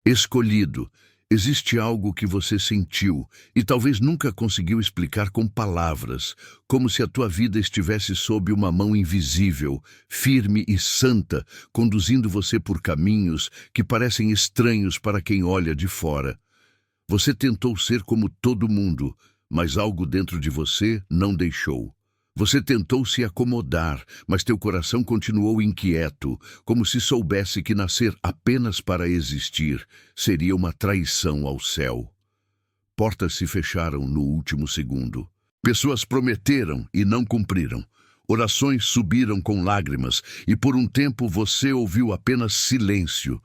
Escolhido. Existe algo que você sentiu e talvez nunca conseguiu explicar com palavras, como se a tua vida estivesse sob uma mão invisível, firme e santa, conduzindo você por caminhos que parecem estranhos para quem olha de fora. Você tentou ser como todo mundo, mas algo dentro de você não deixou. Você tentou se acomodar, mas teu coração continuou inquieto, como se soubesse que nascer apenas para existir seria uma traição ao céu. Portas se fecharam no último segundo. Pessoas prometeram e não cumpriram. Orações subiram com lágrimas e por um tempo você ouviu apenas silêncio.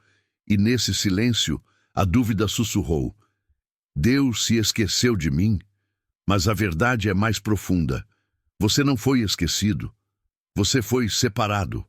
E nesse silêncio, a dúvida sussurrou: Deus se esqueceu de mim? Mas a verdade é mais profunda. Você não foi esquecido. Você foi separado.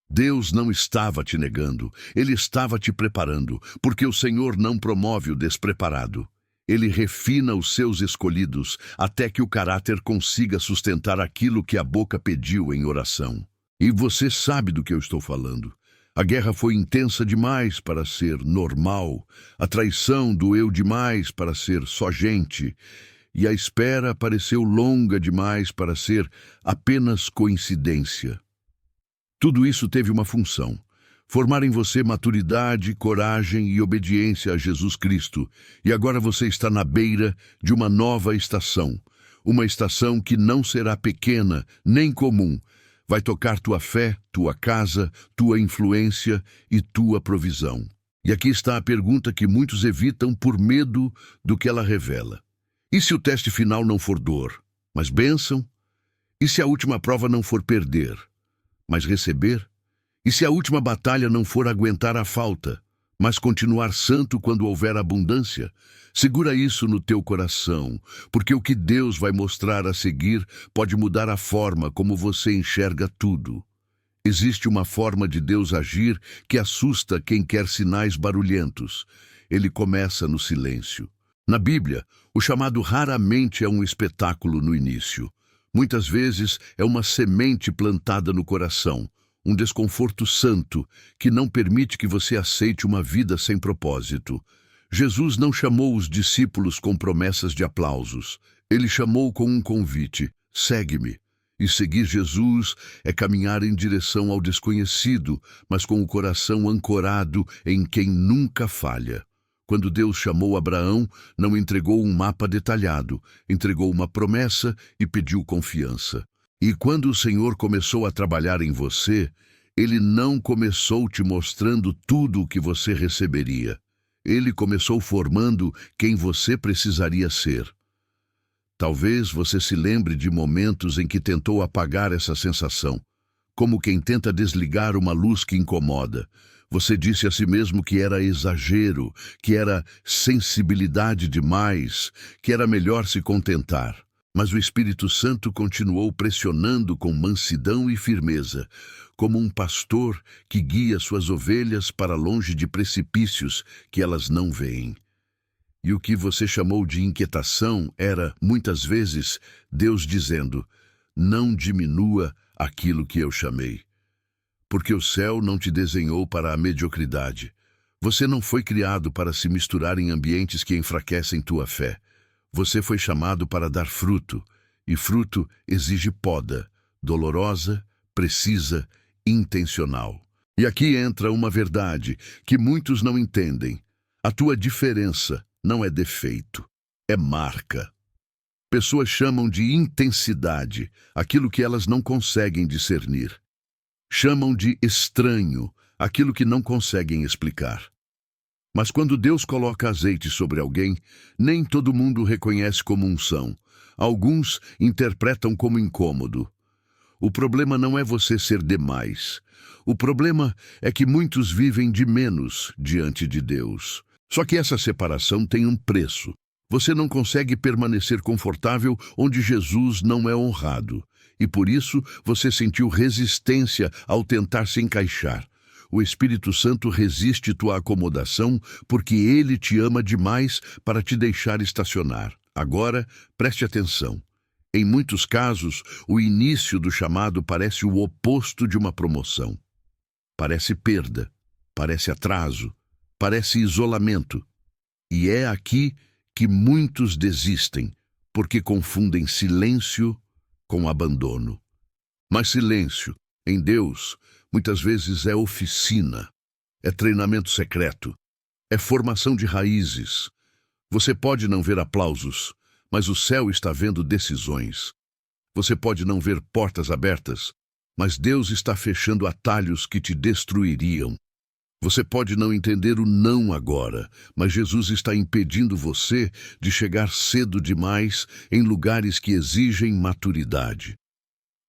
Deus não estava te negando. Ele estava te preparando, porque o Senhor não promove o despreparado. Ele refina os seus escolhidos até que o caráter consiga sustentar aquilo que a boca pediu em oração. E você sabe do que eu estou falando. A guerra foi intensa demais para ser normal. A traição doeu demais para ser só gente. E a espera pareceu longa demais para ser apenas coincidência. Tudo isso teve uma função: formar em você maturidade, coragem e obediência a Jesus Cristo. E agora você está na beira de uma nova estação. Uma estação que não será pequena nem comum. Vai tocar tua fé, tua casa, tua influência e tua provisão. E aqui está a pergunta que muitos evitam por medo do que ela revela. E se o teste final não for dor, mas bênção? E se a última prova não for perder, mas receber? E se a última batalha não for aguentar a falta, mas continuar santo quando houver abundância? Segura isso no teu coração, porque o que Deus vai mostrar a seguir pode mudar a forma como você enxerga tudo. Existe uma forma de Deus agir que assusta quem quer sinais barulhentos. Ele começa no silêncio. Na Bíblia, o chamado raramente é um espetáculo no início. Muitas vezes é uma semente plantada no coração, um desconforto santo que não permite que você aceite uma vida sem propósito. Jesus não chamou os discípulos com promessas de aplausos. Ele chamou com um convite: segue-me. E seguir Jesus é caminhar em direção ao desconhecido, mas com o coração ancorado em quem nunca falha. Quando Deus chamou Abraão, não entregou um mapa detalhado, entregou uma promessa e pediu confiança. E quando o Senhor começou a trabalhar em você, Ele não começou te mostrando tudo o que você receberia. Ele começou formando quem você precisaria ser. Talvez você se lembre de momentos em que tentou apagar essa sensação, como quem tenta desligar uma luz que incomoda. Você disse a si mesmo que era exagero, que era sensibilidade demais, que era melhor se contentar. Mas o Espírito Santo continuou pressionando com mansidão e firmeza, como um pastor que guia suas ovelhas para longe de precipícios que elas não veem. E o que você chamou de inquietação era, muitas vezes, Deus dizendo: não diminua aquilo que eu chamei. Porque o céu não te desenhou para a mediocridade. Você não foi criado para se misturar em ambientes que enfraquecem tua fé. Você foi chamado para dar fruto, e fruto exige poda, dolorosa, precisa, intencional. E aqui entra uma verdade que muitos não entendem. A tua diferença não é defeito, é marca. Pessoas chamam de intensidade aquilo que elas não conseguem discernir. Chamam de estranho aquilo que não conseguem explicar. Mas quando Deus coloca azeite sobre alguém, nem todo mundo reconhece como unção. Alguns interpretam como incômodo. O problema não é você ser demais. O problema é que muitos vivem de menos diante de Deus. Só que essa separação tem um preço. Você não consegue permanecer confortável onde Jesus não é honrado. E por isso você sentiu resistência ao tentar se encaixar. O Espírito Santo resiste tua acomodação porque ele te ama demais para te deixar estacionar. Agora, preste atenção. Em muitos casos, o início do chamado parece o oposto de uma promoção. Parece perda, parece atraso, parece isolamento. E é aqui que muitos desistem, porque confundem silêncio com abandono. Mas silêncio, em Deus, muitas vezes é oficina, é treinamento secreto, é formação de raízes. Você pode não ver aplausos, mas o céu está vendo decisões. Você pode não ver portas abertas, mas Deus está fechando atalhos que te destruiriam. Você pode não entender o não agora, mas Jesus está impedindo você de chegar cedo demais em lugares que exigem maturidade.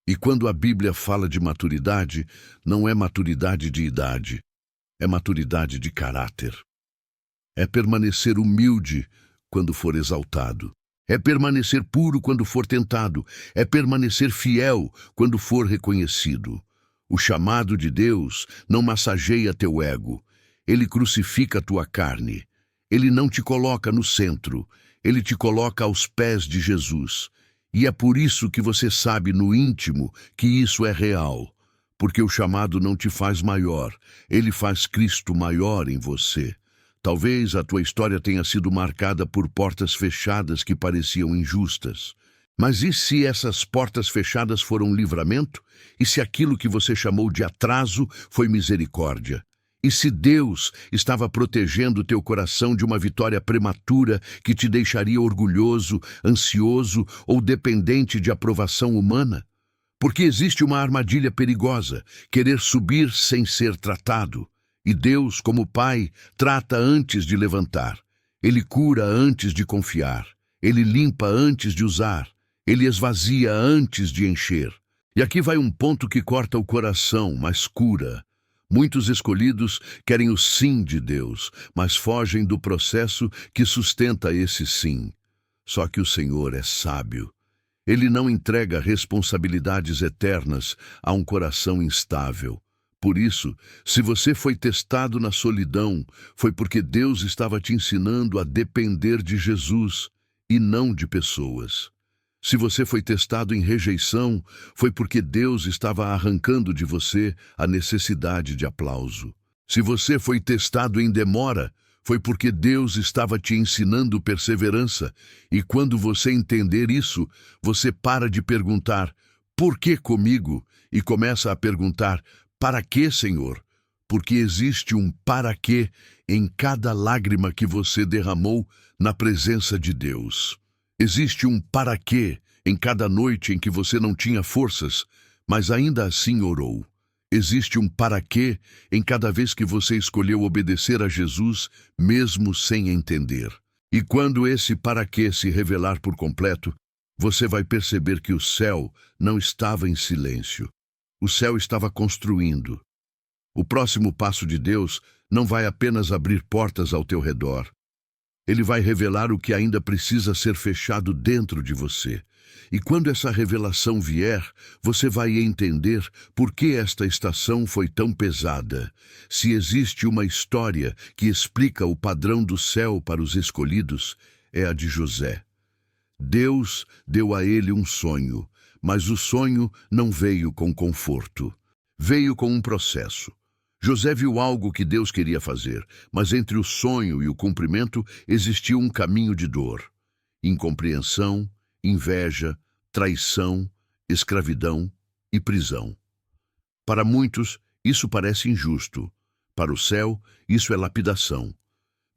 E quando a Bíblia fala de maturidade, não é maturidade de idade, é maturidade de caráter. É permanecer humilde quando for exaltado. É permanecer puro quando for tentado. É permanecer fiel quando for reconhecido. O chamado de Deus não massageia teu ego. Ele crucifica tua carne. Ele não te coloca no centro. Ele te coloca aos pés de Jesus. E é por isso que você sabe no íntimo que isso é real. Porque o chamado não te faz maior. Ele faz Cristo maior em você. Talvez a tua história tenha sido marcada por portas fechadas que pareciam injustas. Mas e se essas portas fechadas foram livramento? E se aquilo que você chamou de atraso foi misericórdia? E se Deus estava protegendo teu coração de uma vitória prematura que te deixaria orgulhoso, ansioso ou dependente de aprovação humana? Porque existe uma armadilha perigosa, querer subir sem ser tratado. E Deus, como Pai, trata antes de levantar. Ele cura antes de confiar. Ele limpa antes de usar. Ele esvazia antes de encher. E aqui vai um ponto que corta o coração, mas cura. Muitos escolhidos querem o sim de Deus, mas fogem do processo que sustenta esse sim. Só que o Senhor é sábio. Ele não entrega responsabilidades eternas a um coração instável. Por isso, se você foi testado na solidão, foi porque Deus estava te ensinando a depender de Jesus e não de pessoas. Se você foi testado em rejeição, foi porque Deus estava arrancando de você a necessidade de aplauso. Se você foi testado em demora, foi porque Deus estava te ensinando perseverança. E quando você entender isso, você para de perguntar, por que comigo? E começa a perguntar, para quê, Senhor? Porque existe um para quê em cada lágrima que você derramou na presença de Deus. Existe um para quê em cada noite em que você não tinha forças, mas ainda assim orou. Existe um para quê em cada vez que você escolheu obedecer a Jesus, mesmo sem entender. E quando esse para quê se revelar por completo, você vai perceber que o céu não estava em silêncio. O céu estava construindo. O próximo passo de Deus não vai apenas abrir portas ao teu redor. Ele vai revelar o que ainda precisa ser fechado dentro de você. E quando essa revelação vier, você vai entender por que esta estação foi tão pesada. Se existe uma história que explica o padrão do céu para os escolhidos, é a de José. Deus deu a ele um sonho, mas o sonho não veio com conforto. Veio com um processo. José viu algo que Deus queria fazer, mas entre o sonho e o cumprimento existiu um caminho de dor. Incompreensão, inveja, traição, escravidão e prisão. Para muitos, isso parece injusto. Para o céu, isso é lapidação.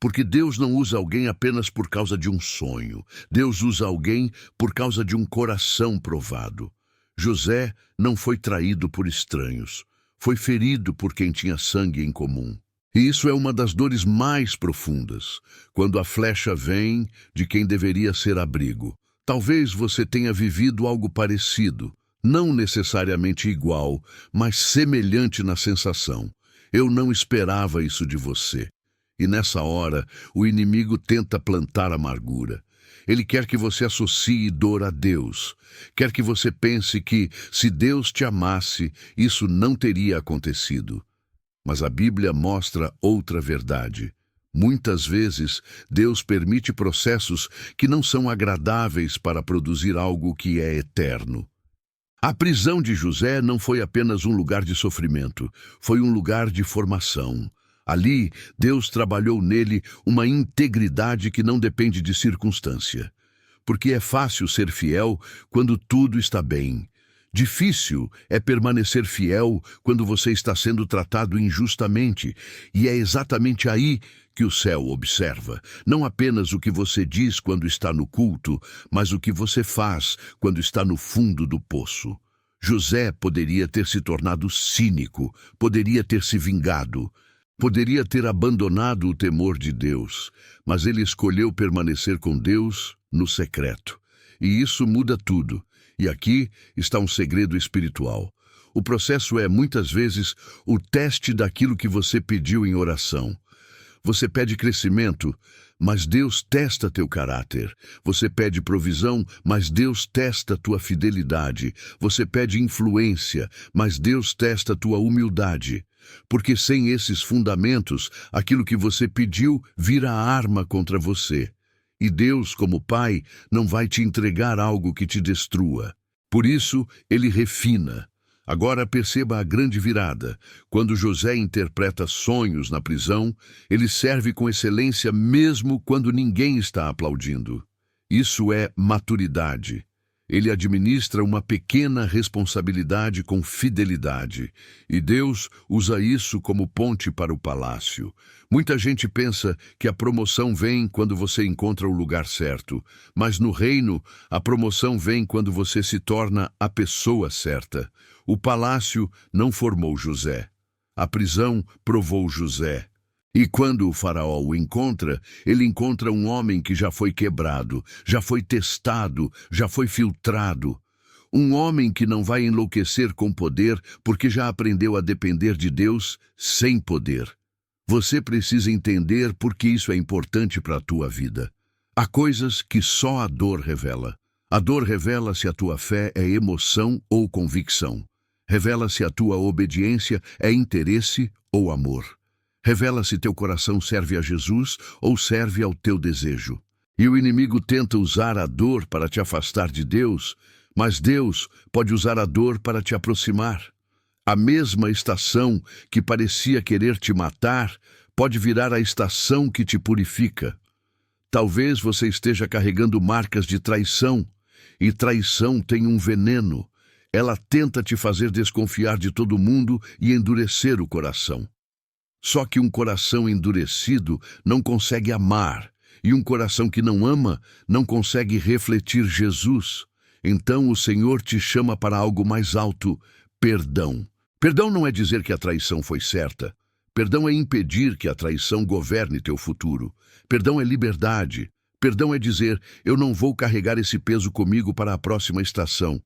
Porque Deus não usa alguém apenas por causa de um sonho. Deus usa alguém por causa de um coração provado. José não foi traído por estranhos. Foi ferido por quem tinha sangue em comum. E isso é uma das dores mais profundas, quando a flecha vem de quem deveria ser abrigo. Talvez você tenha vivido algo parecido, não necessariamente igual, mas semelhante na sensação. Eu não esperava isso de você. E nessa hora, o inimigo tenta plantar amargura. Ele quer que você associe dor a Deus. Quer que você pense que, se Deus te amasse, isso não teria acontecido. Mas a Bíblia mostra outra verdade. Muitas vezes, Deus permite processos que não são agradáveis para produzir algo que é eterno. A prisão de José não foi apenas um lugar de sofrimento, foi um lugar de formação. Ali, Deus trabalhou nele uma integridade que não depende de circunstância. Porque é fácil ser fiel quando tudo está bem. Difícil é permanecer fiel quando você está sendo tratado injustamente, e é exatamente aí que o céu observa, não apenas o que você diz quando está no culto, mas o que você faz quando está no fundo do poço. José poderia ter se tornado cínico, poderia ter se vingado, poderia ter abandonado o temor de Deus, mas ele escolheu permanecer com Deus no secreto. E isso muda tudo. E aqui está um segredo espiritual. O processo é, muitas vezes, o teste daquilo que você pediu em oração. Você pede crescimento, mas Deus testa teu caráter. Você pede provisão, mas Deus testa tua fidelidade. Você pede influência, mas Deus testa tua humildade. Porque sem esses fundamentos, aquilo que você pediu vira arma contra você. E Deus, como Pai, não vai te entregar algo que te destrua. Por isso, Ele refina. Agora perceba a grande virada. Quando José interpreta sonhos na prisão, ele serve com excelência mesmo quando ninguém está aplaudindo. Isso é maturidade. Ele administra uma pequena responsabilidade com fidelidade, e Deus usa isso como ponte para o palácio. Muita gente pensa que a promoção vem quando você encontra o lugar certo, mas no reino, a promoção vem quando você se torna a pessoa certa. O palácio não formou José. A prisão provou José. E quando o faraó o encontra, ele encontra um homem que já foi quebrado, já foi testado, já foi filtrado. Um homem que não vai enlouquecer com poder porque já aprendeu a depender de Deus sem poder. Você precisa entender por que isso é importante para a tua vida. Há coisas que só a dor revela. A dor revela se a tua fé é emoção ou convicção. Revela se a tua obediência é interesse ou amor. Revela se teu coração serve a Jesus ou serve ao teu desejo. E o inimigo tenta usar a dor para te afastar de Deus, mas Deus pode usar a dor para te aproximar. A mesma estação que parecia querer te matar pode virar a estação que te purifica. Talvez você esteja carregando marcas de traição, e traição tem um veneno. Ela tenta te fazer desconfiar de todo mundo e endurecer o coração. Só que um coração endurecido não consegue amar, e um coração que não ama não consegue refletir Jesus. Então o Senhor te chama para algo mais alto: perdão. Perdão não é dizer que a traição foi certa. Perdão é impedir que a traição governe teu futuro. Perdão é liberdade. Perdão é dizer: eu não vou carregar esse peso comigo para a próxima estação.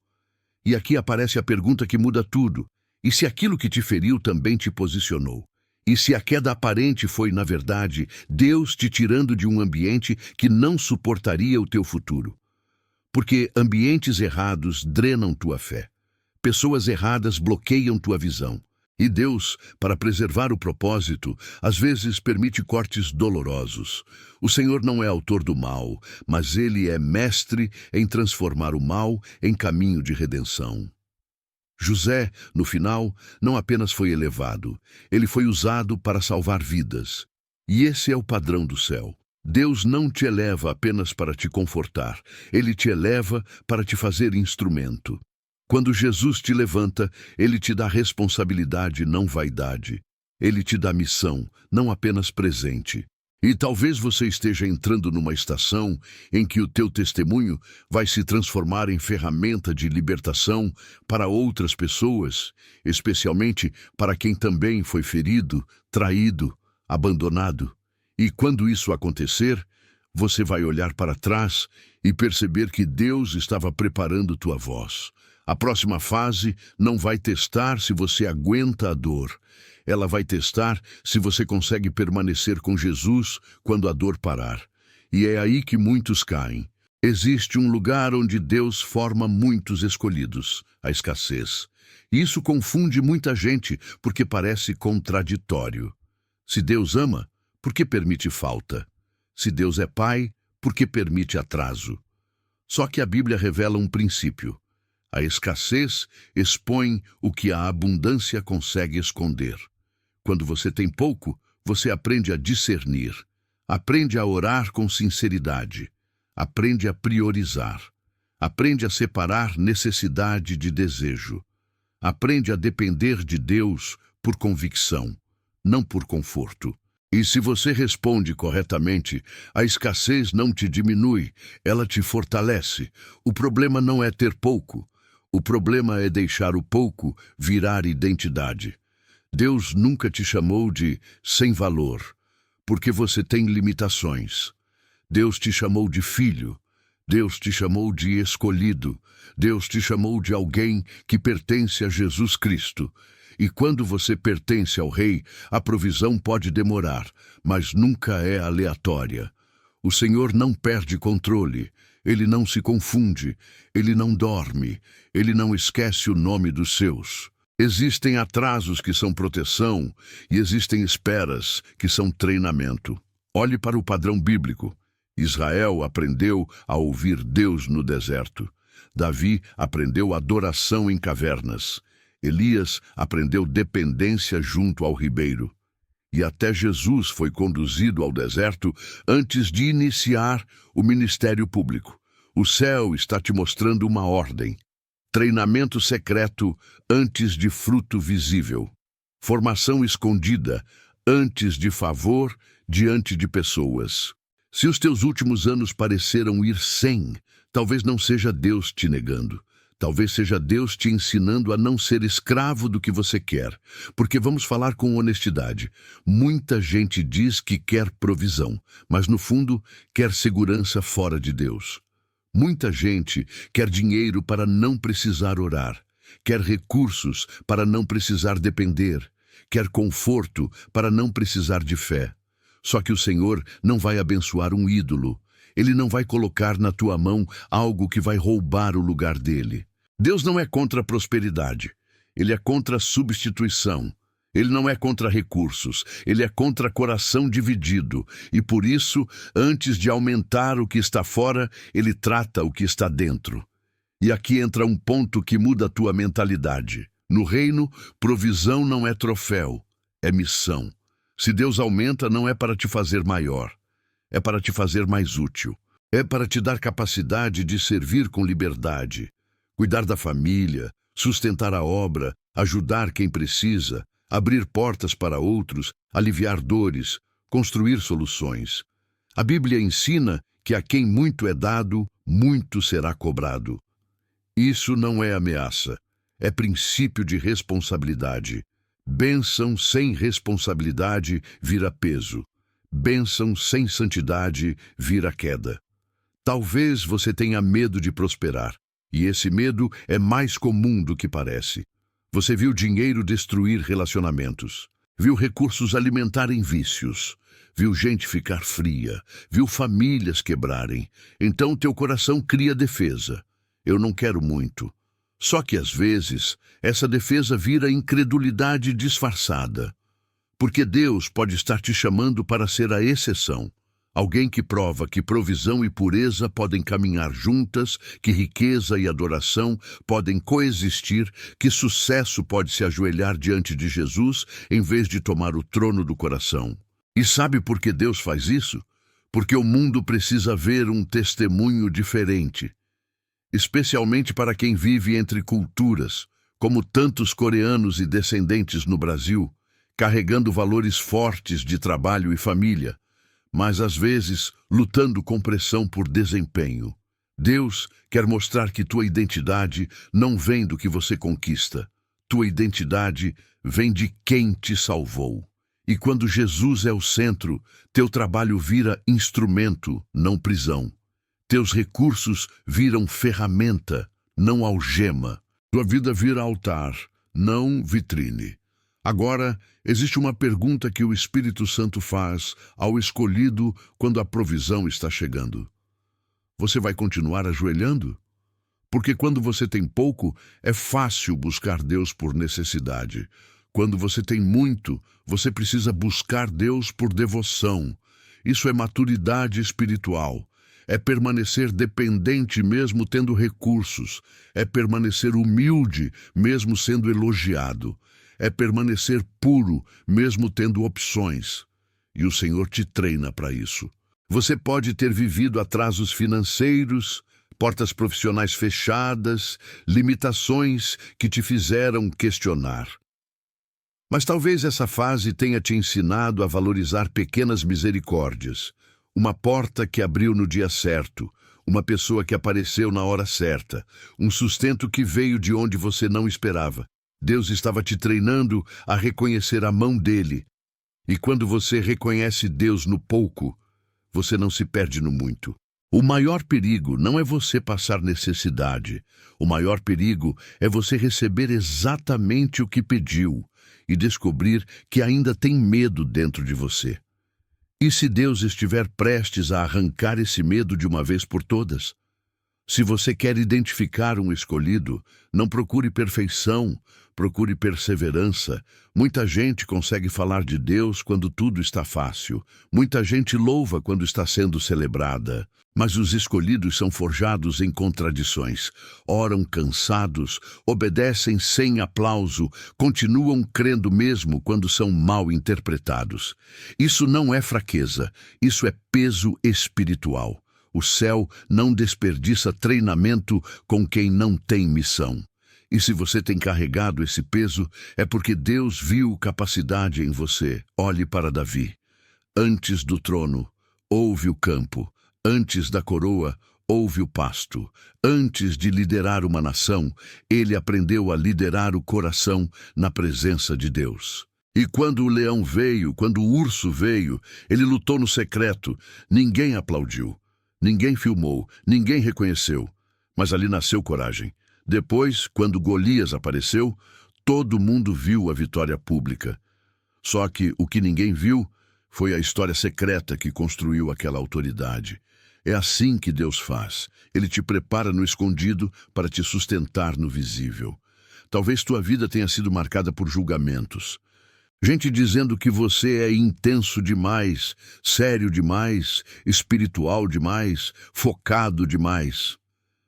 E aqui aparece a pergunta que muda tudo: e se aquilo que te feriu também te posicionou? E se a queda aparente foi, na verdade, Deus te tirando de um ambiente que não suportaria o teu futuro? Porque ambientes errados drenam tua fé. Pessoas erradas bloqueiam tua visão. E Deus, para preservar o propósito, às vezes permite cortes dolorosos. O Senhor não é autor do mal, mas Ele é mestre em transformar o mal em caminho de redenção. José, no final, não apenas foi elevado, ele foi usado para salvar vidas. E esse é o padrão do céu. Deus não te eleva apenas para te confortar, Ele te eleva para te fazer instrumento. Quando Jesus te levanta, Ele te dá responsabilidade, não vaidade. Ele te dá missão, não apenas presente. E talvez você esteja entrando numa estação em que o teu testemunho vai se transformar em ferramenta de libertação para outras pessoas, especialmente para quem também foi ferido, traído, abandonado. E quando isso acontecer, você vai olhar para trás e perceber que Deus estava preparando tua voz. A próxima fase não vai testar se você aguenta a dor. Ela vai testar se você consegue permanecer com Jesus quando a dor parar. E é aí que muitos caem. Existe um lugar onde Deus forma muitos escolhidos, a escassez. E isso confunde muita gente porque parece contraditório. Se Deus ama, por que permite falta? Se Deus é Pai, por que permite atraso? Só que a Bíblia revela um princípio. A escassez expõe o que a abundância consegue esconder. Quando você tem pouco, você aprende a discernir, aprende a orar com sinceridade, aprende a priorizar, aprende a separar necessidade de desejo, aprende a depender de Deus por convicção, não por conforto. E se você responde corretamente, a escassez não te diminui, ela te fortalece. O problema não é ter pouco, o problema é deixar o pouco virar identidade. Deus nunca te chamou de sem valor, porque você tem limitações. Deus te chamou de filho, Deus te chamou de escolhido, Deus te chamou de alguém que pertence a Jesus Cristo. E quando você pertence ao Rei, a provisão pode demorar, mas nunca é aleatória. O Senhor não perde controle, Ele não se confunde, Ele não dorme, Ele não esquece o nome dos seus. Existem atrasos que são proteção e existem esperas que são treinamento. Olhe para o padrão bíblico. Israel aprendeu a ouvir Deus no deserto. Davi aprendeu adoração em cavernas. Elias aprendeu dependência junto ao ribeiro. E até Jesus foi conduzido ao deserto antes de iniciar o ministério público. O céu está te mostrando uma ordem. Treinamento secreto antes de fruto visível. Formação escondida antes de favor diante de pessoas. Se os teus últimos anos pareceram ir sem, talvez não seja Deus te negando. Talvez seja Deus te ensinando a não ser escravo do que você quer. Porque vamos falar com honestidade. Muita gente diz que quer provisão, mas no fundo quer segurança fora de Deus. Muita gente quer dinheiro para não precisar orar, quer recursos para não precisar depender, quer conforto para não precisar de fé. Só que o Senhor não vai abençoar um ídolo. Ele não vai colocar na tua mão algo que vai roubar o lugar dele. Deus não é contra a prosperidade. Ele é contra a substituição. Ele não é contra recursos. Ele é contra coração dividido. E por isso, antes de aumentar o que está fora, ele trata o que está dentro. E aqui entra um ponto que muda a tua mentalidade. No reino, provisão não é troféu, é missão. Se Deus aumenta, não é para te fazer maior, é para te fazer mais útil. É para te dar capacidade de servir com liberdade, cuidar da família, sustentar a obra, ajudar quem precisa, abrir portas para outros, aliviar dores, construir soluções. A Bíblia ensina que a quem muito é dado, muito será cobrado. Isso não é ameaça, é princípio de responsabilidade. Bênção sem responsabilidade vira peso. Bênção sem santidade vira queda. Talvez você tenha medo de prosperar, e esse medo é mais comum do que parece. Você viu dinheiro destruir relacionamentos, viu recursos alimentarem vícios, viu gente ficar fria, viu famílias quebrarem. Então teu coração cria defesa. Eu não quero muito. Só que às vezes essa defesa vira incredulidade disfarçada. Porque Deus pode estar te chamando para ser a exceção. Alguém que prova que provisão e pureza podem caminhar juntas, que riqueza e adoração podem coexistir, que sucesso pode se ajoelhar diante de Jesus em vez de tomar o trono do coração. E sabe por que Deus faz isso? Porque o mundo precisa ver um testemunho diferente. Especialmente para quem vive entre culturas, como tantos coreanos e descendentes no Brasil, carregando valores fortes de trabalho e família, mas às vezes lutando com pressão por desempenho. Deus quer mostrar que tua identidade não vem do que você conquista. Tua identidade vem de quem te salvou. E quando Jesus é o centro, teu trabalho vira instrumento, não prisão. Teus recursos viram ferramenta, não algema. Tua vida vira altar, não vitrine. Agora, existe uma pergunta que o Espírito Santo faz ao escolhido quando a provisão está chegando. Você vai continuar ajoelhando? Porque quando você tem pouco, é fácil buscar Deus por necessidade. Quando você tem muito, você precisa buscar Deus por devoção. Isso é maturidade espiritual. É permanecer dependente mesmo tendo recursos. É permanecer humilde mesmo sendo elogiado. É permanecer puro mesmo tendo opções. e o Senhor te treina para isso. Você pode ter vivido atrasos financeiros, portas profissionais fechadas, limitações que te fizeram questionar. Mas talvez essa fase tenha te ensinado a valorizar pequenas misericórdias. Uma porta que abriu no dia certo, uma pessoa que apareceu na hora certa, um sustento que veio de onde você não esperava. Deus estava te treinando a reconhecer a mão dele. E quando você reconhece Deus no pouco, você não se perde no muito. O maior perigo não é você passar necessidade. O maior perigo é você receber exatamente o que pediu e descobrir que ainda tem medo dentro de você. E se Deus estiver prestes a arrancar esse medo de uma vez por todas? Se você quer identificar um escolhido, não procure perfeição, procure perseverança. Muita gente consegue falar de Deus quando tudo está fácil. Muita gente louva quando está sendo celebrada. Mas os escolhidos são forjados em contradições. Oram cansados, obedecem sem aplauso, continuam crendo mesmo quando são mal interpretados. Isso não é fraqueza, isso é peso espiritual. O céu não desperdiça treinamento com quem não tem missão. E se você tem carregado esse peso, é porque Deus viu capacidade em você. Olhe para Davi. Antes do trono, houve o campo. Antes da coroa, houve o pasto. Antes de liderar uma nação, ele aprendeu a liderar o coração na presença de Deus. E quando o leão veio, quando o urso veio, ele lutou no secreto. Ninguém aplaudiu, ninguém filmou, ninguém reconheceu. Mas ali nasceu coragem. Depois, quando Golias apareceu, todo mundo viu a vitória pública. Só que o que ninguém viu foi a história secreta que construiu aquela autoridade. É assim que Deus faz. Ele te prepara no escondido para te sustentar no visível. Talvez tua vida tenha sido marcada por julgamentos. Gente dizendo que você é intenso demais, sério demais, espiritual demais, focado demais.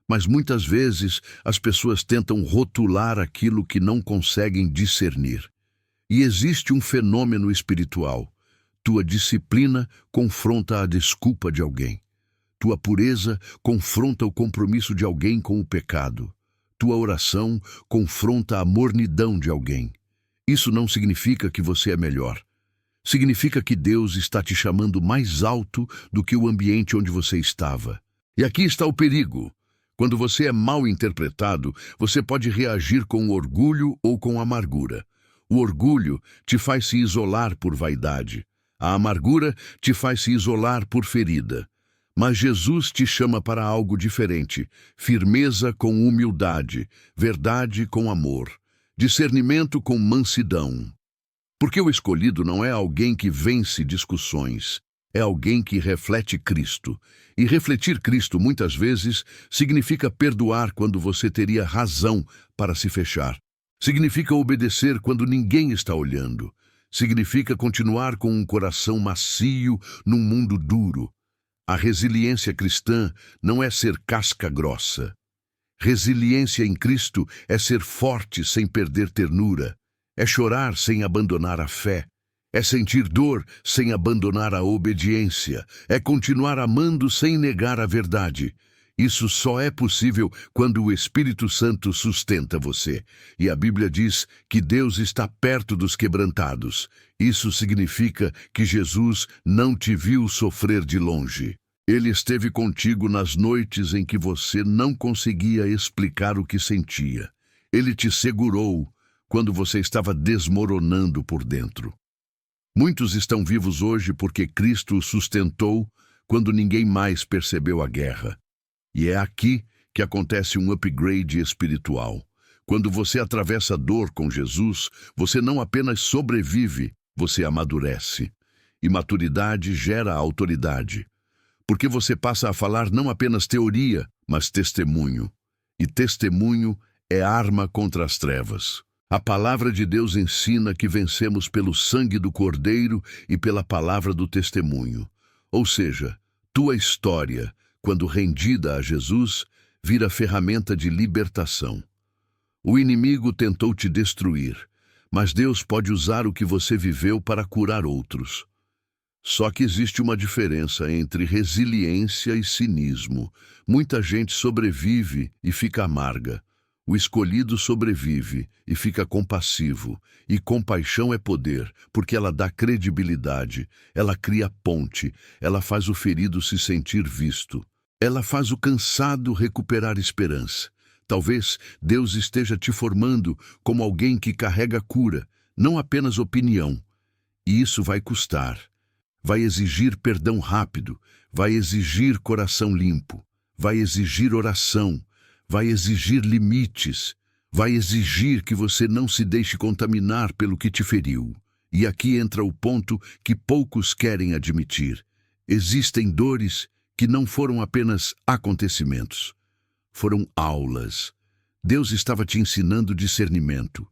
Mas muitas vezes as pessoas tentam rotular aquilo que não conseguem discernir. E existe um fenômeno espiritual. Tua disciplina confronta a desculpa de alguém. Tua pureza confronta o compromisso de alguém com o pecado. Tua oração confronta a mornidão de alguém. Isso não significa que você é melhor. Significa que Deus está te chamando mais alto do que o ambiente onde você estava. E aqui está o perigo. Quando você é mal interpretado, você pode reagir com orgulho ou com amargura. O orgulho te faz se isolar por vaidade. A amargura te faz se isolar por ferida. Mas Jesus te chama para algo diferente: firmeza com humildade, verdade com amor, discernimento com mansidão. Porque o escolhido não é alguém que vence discussões, é alguém que reflete Cristo. E refletir Cristo muitas vezes significa perdoar quando você teria razão para se fechar. Significa obedecer quando ninguém está olhando. Significa continuar com um coração macio num mundo duro. A resiliência cristã não é ser casca grossa. Resiliência em Cristo é ser forte sem perder ternura. É chorar sem abandonar a fé. É sentir dor sem abandonar a obediência. É continuar amando sem negar a verdade. Isso só é possível quando o Espírito Santo sustenta você. E a Bíblia diz que Deus está perto dos quebrantados. Isso significa que Jesus não te viu sofrer de longe. Ele esteve contigo nas noites em que você não conseguia explicar o que sentia. Ele te segurou quando você estava desmoronando por dentro. Muitos estão vivos hoje porque Cristo os sustentou quando ninguém mais percebeu a guerra. E é aqui que acontece um upgrade espiritual. Quando você atravessa a dor com Jesus, você não apenas sobrevive, você amadurece. E maturidade gera autoridade. Porque você passa a falar não apenas teoria, mas testemunho. E testemunho é arma contra as trevas. A palavra de Deus ensina que vencemos pelo sangue do Cordeiro e pela palavra do testemunho. Ou seja, tua história, quando rendida a Jesus, vira ferramenta de libertação. O inimigo tentou te destruir, mas Deus pode usar o que você viveu para curar outros. Só que existe uma diferença entre resiliência e cinismo. Muita gente sobrevive e fica amarga. O escolhido sobrevive e fica compassivo. E compaixão é poder, porque ela dá credibilidade, ela cria ponte, ela faz o ferido se sentir visto. Ela faz o cansado recuperar esperança. Talvez Deus esteja te formando como alguém que carrega cura, não apenas opinião. E isso vai custar. Vai exigir perdão rápido, vai exigir coração limpo, vai exigir oração, vai exigir limites, vai exigir que você não se deixe contaminar pelo que te feriu. E aqui entra o ponto que poucos querem admitir. Existem dores que não foram apenas acontecimentos, foram aulas. Deus estava te ensinando discernimento,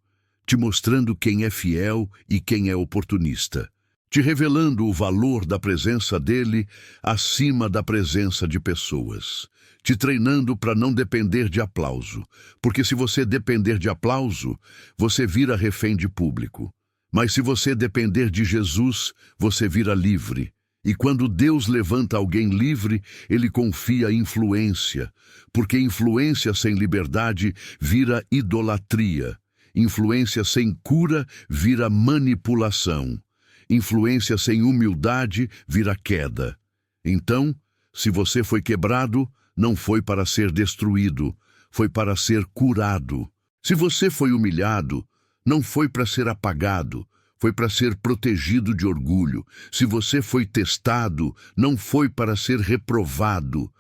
te mostrando quem é fiel e quem é oportunista, te revelando o valor da presença dele acima da presença de pessoas, te treinando para não depender de aplauso, porque se você depender de aplauso, você vira refém de público. Mas se você depender de Jesus, você vira livre. E quando Deus levanta alguém livre, ele confia influência, porque influência sem liberdade vira idolatria. Influência sem cura vira manipulação. Influência sem humildade vira queda. Então, se você foi quebrado, não foi para ser destruído, foi para ser curado. Se você foi humilhado, não foi para ser apagado, foi para ser protegido de orgulho. Se você foi testado, não foi para ser reprovado,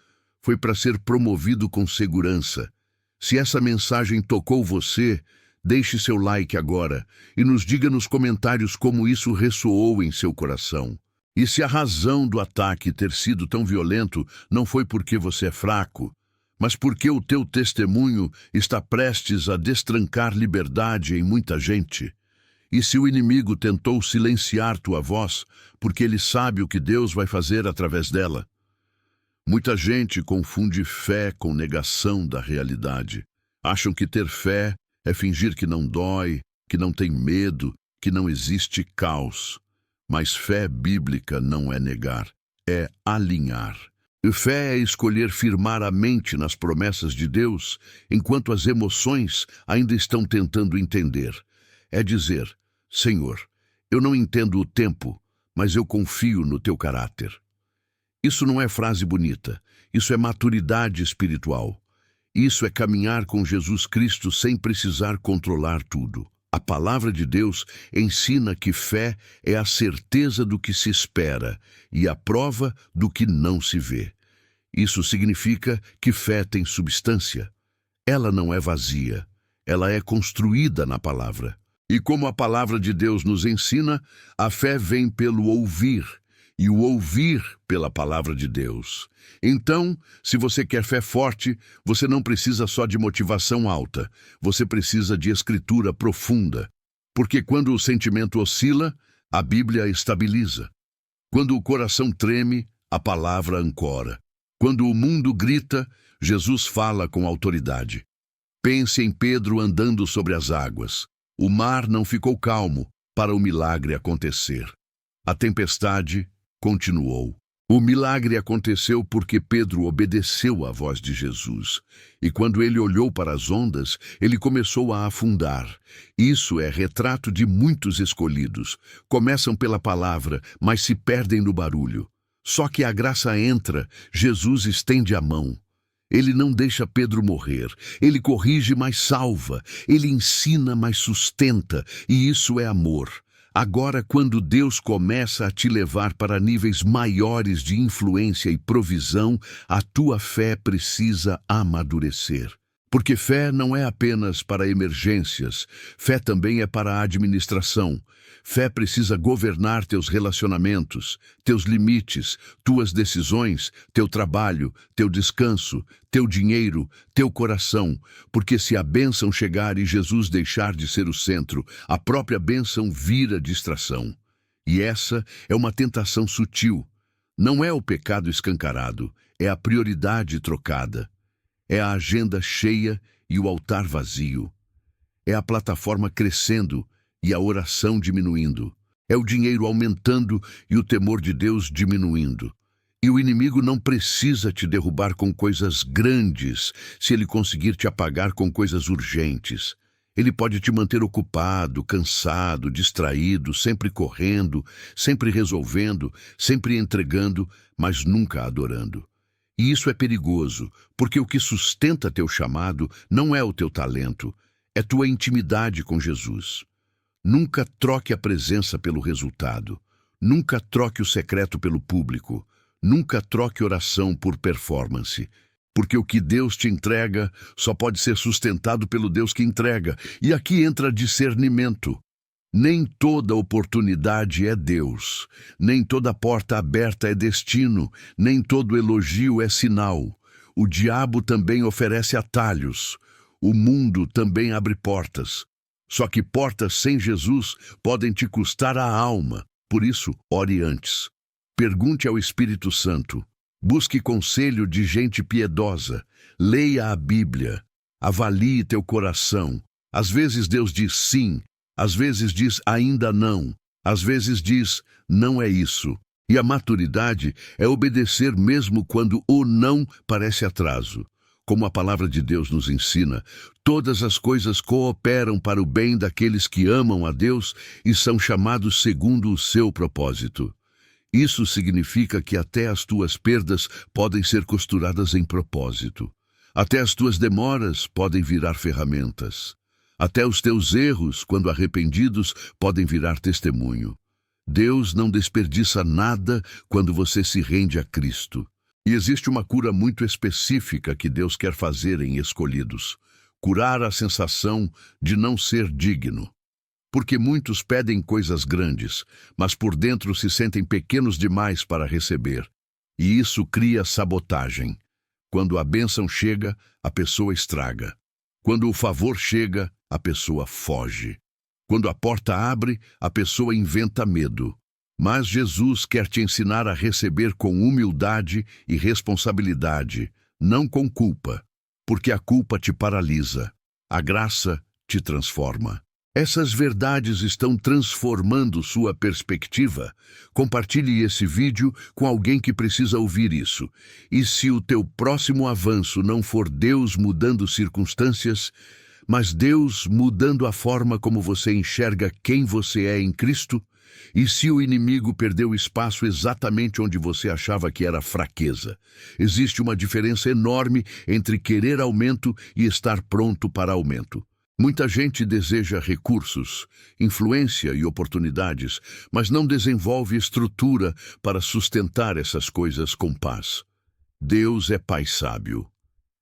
foi para ser promovido com segurança. Se essa mensagem tocou você, deixe seu like agora e nos diga nos comentários como isso ressoou em seu coração. E se a razão do ataque ter sido tão violento não foi porque você é fraco, mas porque o teu testemunho está prestes a destrancar liberdade em muita gente. E se o inimigo tentou silenciar tua voz, porque ele sabe o que Deus vai fazer através dela. Muita gente confunde fé com negação da realidade. Acham que ter fé é fingir que não dói, que não tem medo, que não existe caos. Mas fé bíblica não é negar, é alinhar. E fé é escolher firmar a mente nas promessas de Deus, enquanto as emoções ainda estão tentando entender. É dizer, Senhor, eu não entendo o tempo, mas eu confio no teu caráter. Isso não é frase bonita, isso é maturidade espiritual. Isso é caminhar com Jesus Cristo sem precisar controlar tudo. A palavra de Deus ensina que fé é a certeza do que se espera e a prova do que não se vê. Isso significa que fé tem substância. Ela não é vazia, ela é construída na palavra. E como a palavra de Deus nos ensina, a fé vem pelo ouvir, e o ouvir pela palavra de Deus. Então, se você quer fé forte, você não precisa só de motivação alta, você precisa de escritura profunda. Porque quando o sentimento oscila, a Bíblia estabiliza. Quando o coração treme, a palavra ancora. Quando o mundo grita, Jesus fala com autoridade. Pense em Pedro andando sobre as águas. O mar não ficou calmo para o milagre acontecer. A tempestade continuou. O milagre aconteceu porque Pedro obedeceu à voz de Jesus. E quando ele olhou para as ondas, ele começou a afundar. Isso é retrato de muitos escolhidos. Começam pela palavra, mas se perdem no barulho. Só que a graça entra, Jesus estende a mão. Ele não deixa Pedro morrer, ele corrige, mas salva, ele ensina, mas sustenta, e isso é amor. Agora, quando Deus começa a te levar para níveis maiores de influência e provisão, a tua fé precisa amadurecer. Porque fé não é apenas para emergências, fé também é para a administração. Fé precisa governar teus relacionamentos, teus limites, tuas decisões, teu trabalho, teu descanso, teu dinheiro, teu coração. Porque se a bênção chegar e Jesus deixar de ser o centro, a própria bênção vira distração. E essa é uma tentação sutil. Não é o pecado escancarado, é a prioridade trocada. É a agenda cheia e o altar vazio. É a plataforma crescendo e a oração diminuindo. É o dinheiro aumentando e o temor de Deus diminuindo. E o inimigo não precisa te derrubar com coisas grandes se ele conseguir te apagar com coisas urgentes. Ele pode te manter ocupado, cansado, distraído, sempre correndo, sempre resolvendo, sempre entregando, mas nunca adorando. E isso é perigoso, porque o que sustenta teu chamado não é o teu talento, é tua intimidade com Jesus. Nunca troque a presença pelo resultado. Nunca troque o secreto pelo público. Nunca troque oração por performance. Porque o que Deus te entrega só pode ser sustentado pelo Deus que entrega. E aqui entra discernimento. Nem toda oportunidade é Deus. Nem toda porta aberta é destino. Nem todo elogio é sinal. O diabo também oferece atalhos. O mundo também abre portas. Só que portas sem Jesus podem te custar a alma. Por isso, ore antes. Pergunte ao Espírito Santo. Busque conselho de gente piedosa. Leia a Bíblia. Avalie teu coração. Às vezes Deus diz sim. Às vezes diz ainda não. Às vezes diz não é isso. E a maturidade é obedecer mesmo quando o não parece atraso. Como a palavra de Deus nos ensina, todas as coisas cooperam para o bem daqueles que amam a Deus e são chamados segundo o seu propósito. Isso significa que até as tuas perdas podem ser costuradas em propósito. Até as tuas demoras podem virar ferramentas. Até os teus erros, quando arrependidos, podem virar testemunho. Deus não desperdiça nada quando você se rende a Cristo. E existe uma cura muito específica que Deus quer fazer em escolhidos. Curar a sensação de não ser digno. Porque muitos pedem coisas grandes, mas por dentro se sentem pequenos demais para receber. E isso cria sabotagem. Quando a bênção chega, a pessoa estraga. Quando o favor chega, a pessoa foge. Quando a porta abre, a pessoa inventa medo. Mas Jesus quer te ensinar a receber com humildade e responsabilidade, não com culpa, porque a culpa te paralisa, a graça te transforma. Essas verdades estão transformando sua perspectiva. Compartilhe esse vídeo com alguém que precisa ouvir isso. E se o teu próximo avanço não for Deus mudando circunstâncias, mas Deus mudando a forma como você enxerga quem você é em Cristo, e se o inimigo perdeu espaço exatamente onde você achava que era fraqueza? Existe uma diferença enorme entre querer aumento e estar pronto para aumento. Muita gente deseja recursos, influência e oportunidades, mas não desenvolve estrutura para sustentar essas coisas com paz. Deus é Pai sábio.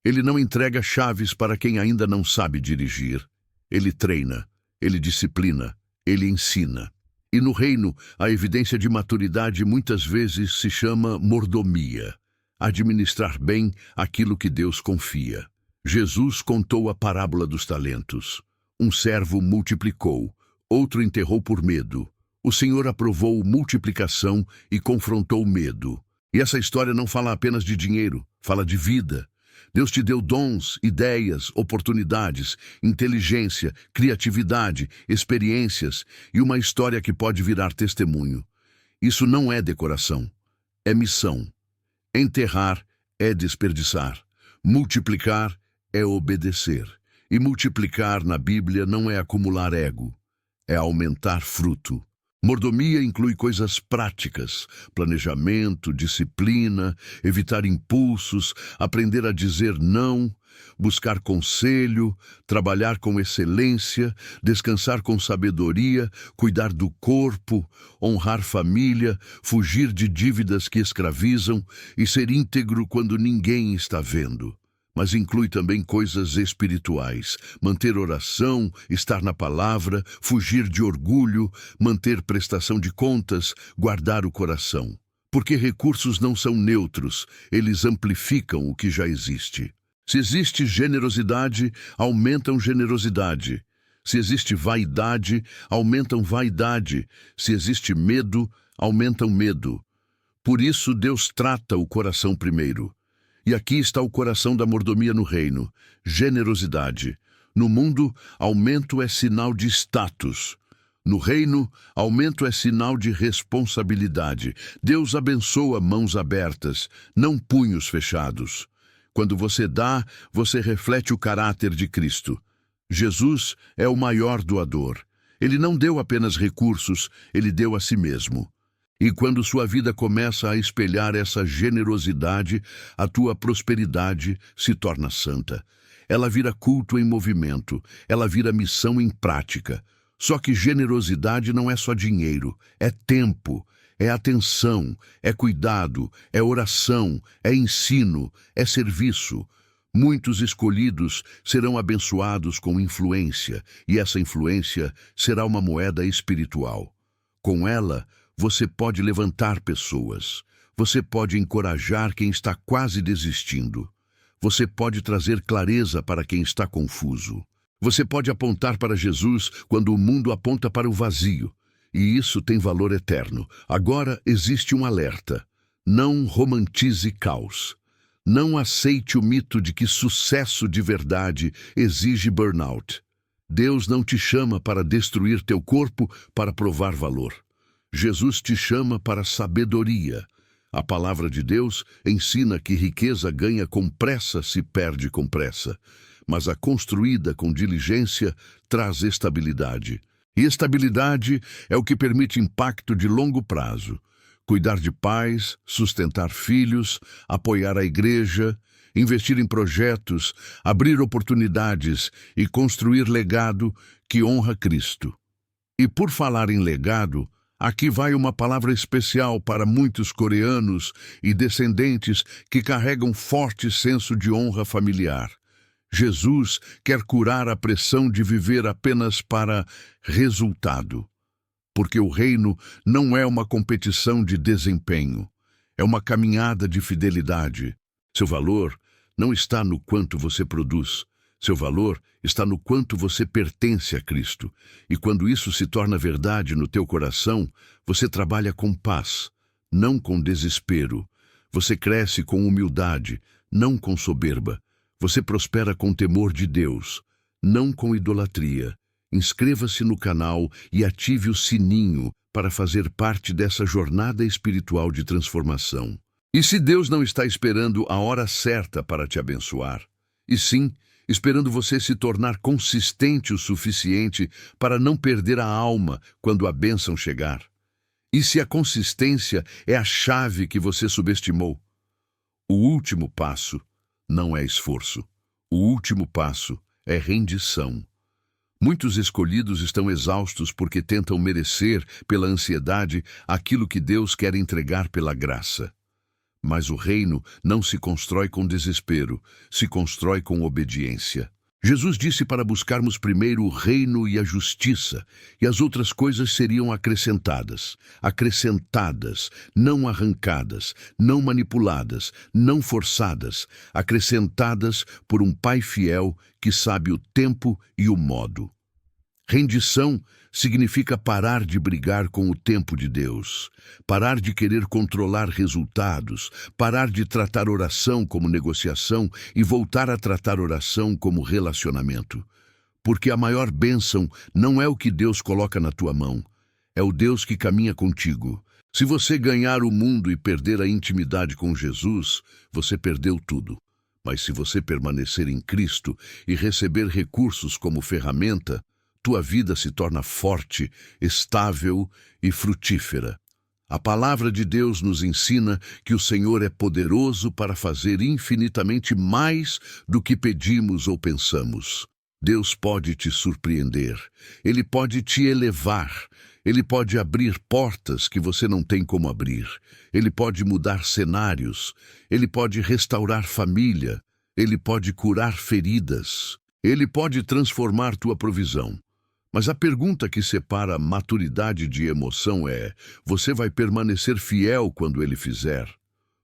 Ele não entrega chaves para quem ainda não sabe dirigir. Ele treina, ele disciplina, ele ensina. E no reino, a evidência de maturidade muitas vezes se chama mordomia. Administrar bem aquilo que Deus confia. Jesus contou a parábola dos talentos. Um servo multiplicou, outro enterrou por medo. O Senhor aprovou multiplicação e confrontou o medo. E essa história não fala apenas de dinheiro, fala de vida. Deus te deu dons, ideias, oportunidades, inteligência, criatividade, experiências e uma história que pode virar testemunho. Isso não é decoração, é missão. Enterrar é desperdiçar. Multiplicar é obedecer. E multiplicar na Bíblia não é acumular ego, é aumentar fruto. Mordomia inclui coisas práticas, planejamento, disciplina, evitar impulsos, aprender a dizer não, buscar conselho, trabalhar com excelência, descansar com sabedoria, cuidar do corpo, honrar família, fugir de dívidas que escravizam e ser íntegro quando ninguém está vendo. Mas inclui também coisas espirituais, manter oração, estar na palavra, fugir de orgulho, manter prestação de contas, guardar o coração. Porque recursos não são neutros, eles amplificam o que já existe. Se existe generosidade, aumentam generosidade. Se existe vaidade, aumentam vaidade. Se existe medo, aumentam medo. Por isso Deus trata o coração primeiro. E aqui está o coração da mordomia no reino, generosidade. No mundo, aumento é sinal de status. No reino, aumento é sinal de responsabilidade. Deus abençoa mãos abertas, não punhos fechados. Quando você dá, você reflete o caráter de Cristo. Jesus é o maior doador. Ele não deu apenas recursos, ele deu a si mesmo. E quando sua vida começa a espelhar essa generosidade, a tua prosperidade se torna santa. Ela vira culto em movimento, ela vira missão em prática. Só que generosidade não é só dinheiro, é tempo, é atenção, é cuidado, é oração, é ensino, é serviço. Muitos escolhidos serão abençoados com influência, e essa influência será uma moeda espiritual. Com ela, você pode levantar pessoas. Você pode encorajar quem está quase desistindo. Você pode trazer clareza para quem está confuso. Você pode apontar para Jesus quando o mundo aponta para o vazio. E isso tem valor eterno. Agora existe um alerta. Não romantize caos. Não aceite o mito de que sucesso de verdade exige burnout. Deus não te chama para destruir teu corpo para provar valor. Jesus te chama para sabedoria. A palavra de Deus ensina que riqueza ganha com pressa se perde com pressa, mas a construída com diligência traz estabilidade. E estabilidade é o que permite impacto de longo prazo. Cuidar de pais, sustentar filhos, apoiar a igreja, investir em projetos, abrir oportunidades e construir legado que honra Cristo. E por falar em legado, aqui vai uma palavra especial para muitos coreanos e descendentes que carregam forte senso de honra familiar. Jesus quer curar a pressão de viver apenas para resultado. Porque o reino não é uma competição de desempenho, é uma caminhada de fidelidade. Seu valor não está no quanto você produz, seu valor está no quanto você pertence a Cristo. E quando isso se torna verdade no teu coração, você trabalha com paz, não com desespero. Você cresce com humildade, não com soberba. Você prospera com temor de Deus, não com idolatria. Inscreva-se no canal e ative o sininho para fazer parte dessa jornada espiritual de transformação. E se Deus não está esperando a hora certa para te abençoar, e sim, esperando você se tornar consistente o suficiente para não perder a alma quando a bênção chegar? E se a consistência é a chave que você subestimou? O último passo não é esforço. O último passo é rendição. Muitos escolhidos estão exaustos porque tentam merecer, pela ansiedade, aquilo que Deus quer entregar pela graça. Mas o reino não se constrói com desespero, se constrói com obediência. Jesus disse para buscarmos primeiro o reino e a justiça, e as outras coisas seriam acrescentadas. Acrescentadas, não arrancadas, não manipuladas, não forçadas, acrescentadas por um Pai fiel que sabe o tempo e o modo. Rendição significa parar de brigar com o tempo de Deus, parar de querer controlar resultados, parar de tratar oração como negociação e voltar a tratar oração como relacionamento. Porque a maior bênção não é o que Deus coloca na tua mão, é o Deus que caminha contigo. Se você ganhar o mundo e perder a intimidade com Jesus, você perdeu tudo. Mas se você permanecer em Cristo e receber recursos como ferramenta, tua vida se torna forte, estável e frutífera. A palavra de Deus nos ensina que o Senhor é poderoso para fazer infinitamente mais do que pedimos ou pensamos. Deus pode te surpreender, Ele pode te elevar, Ele pode abrir portas que você não tem como abrir, Ele pode mudar cenários, Ele pode restaurar família, Ele pode curar feridas, Ele pode transformar tua provisão. Mas a pergunta que separa maturidade de emoção é: você vai permanecer fiel quando Ele fizer?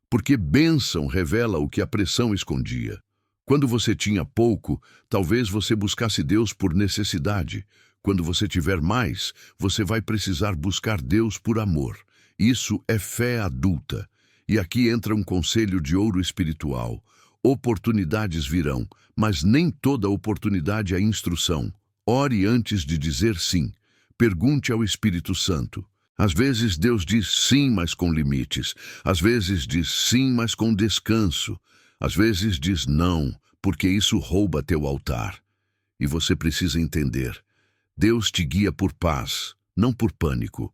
Porque bênção revela o que a pressão escondia. Quando você tinha pouco, talvez você buscasse Deus por necessidade. Quando você tiver mais, você vai precisar buscar Deus por amor. Isso é fé adulta. E aqui entra um conselho de ouro espiritual. Oportunidades virão, mas nem toda oportunidade é instrução. Ore antes de dizer sim. Pergunte ao Espírito Santo. Às vezes Deus diz sim, mas com limites. Às vezes diz sim, mas com descanso. Às vezes diz não, porque isso rouba teu altar. E você precisa entender. Deus te guia por paz, não por pânico.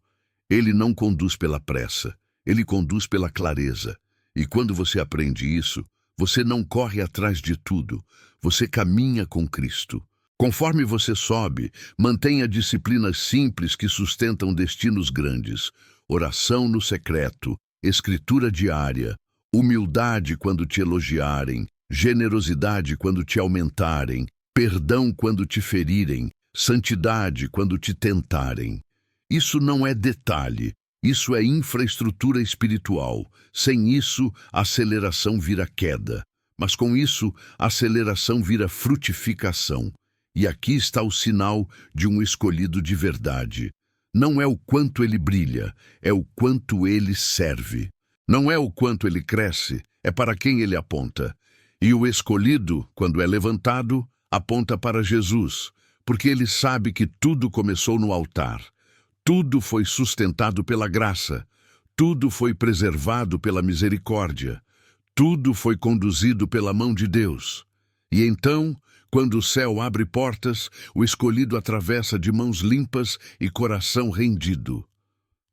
Ele não conduz pela pressa, ele conduz pela clareza. E quando você aprende isso, você não corre atrás de tudo, você caminha com Cristo. Conforme você sobe, mantenha disciplinas simples que sustentam destinos grandes. Oração no secreto, escritura diária, humildade quando te elogiarem, generosidade quando te aumentarem, perdão quando te ferirem, santidade quando te tentarem. Isso não é detalhe, isso é infraestrutura espiritual. Sem isso, a aceleração vira queda. Mas com isso, a aceleração vira frutificação. E aqui está o sinal de um escolhido de verdade. Não é o quanto ele brilha, é o quanto ele serve. Não é o quanto ele cresce, é para quem ele aponta. E o escolhido, quando é levantado, aponta para Jesus, porque ele sabe que tudo começou no altar. Tudo foi sustentado pela graça, tudo foi preservado pela misericórdia, tudo foi conduzido pela mão de Deus. E então, quando o céu abre portas, o escolhido atravessa de mãos limpas e coração rendido.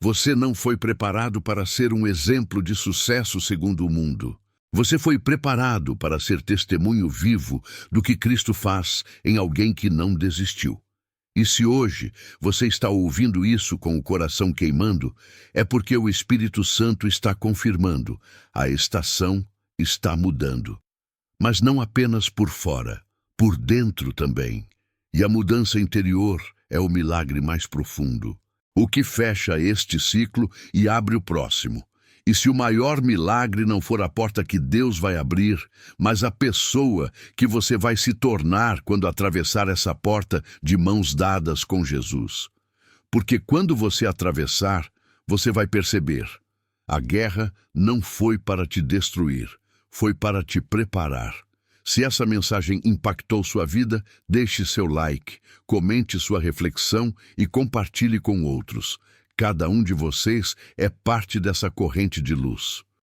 Você não foi preparado para ser um exemplo de sucesso segundo o mundo. Você foi preparado para ser testemunho vivo do que Cristo faz em alguém que não desistiu. E se hoje você está ouvindo isso com o coração queimando, é porque o Espírito Santo está confirmando, a estação está mudando. Mas não apenas por fora, por dentro também. E a mudança interior é o milagre mais profundo, o que fecha este ciclo e abre o próximo. E se o maior milagre não for a porta que Deus vai abrir, mas a pessoa que você vai se tornar quando atravessar essa porta de mãos dadas com Jesus. Porque quando você atravessar, você vai perceber. A guerra não foi para te destruir, foi para te preparar. Se essa mensagem impactou sua vida, deixe seu like, comente sua reflexão e compartilhe com outros. Cada um de vocês é parte dessa corrente de luz.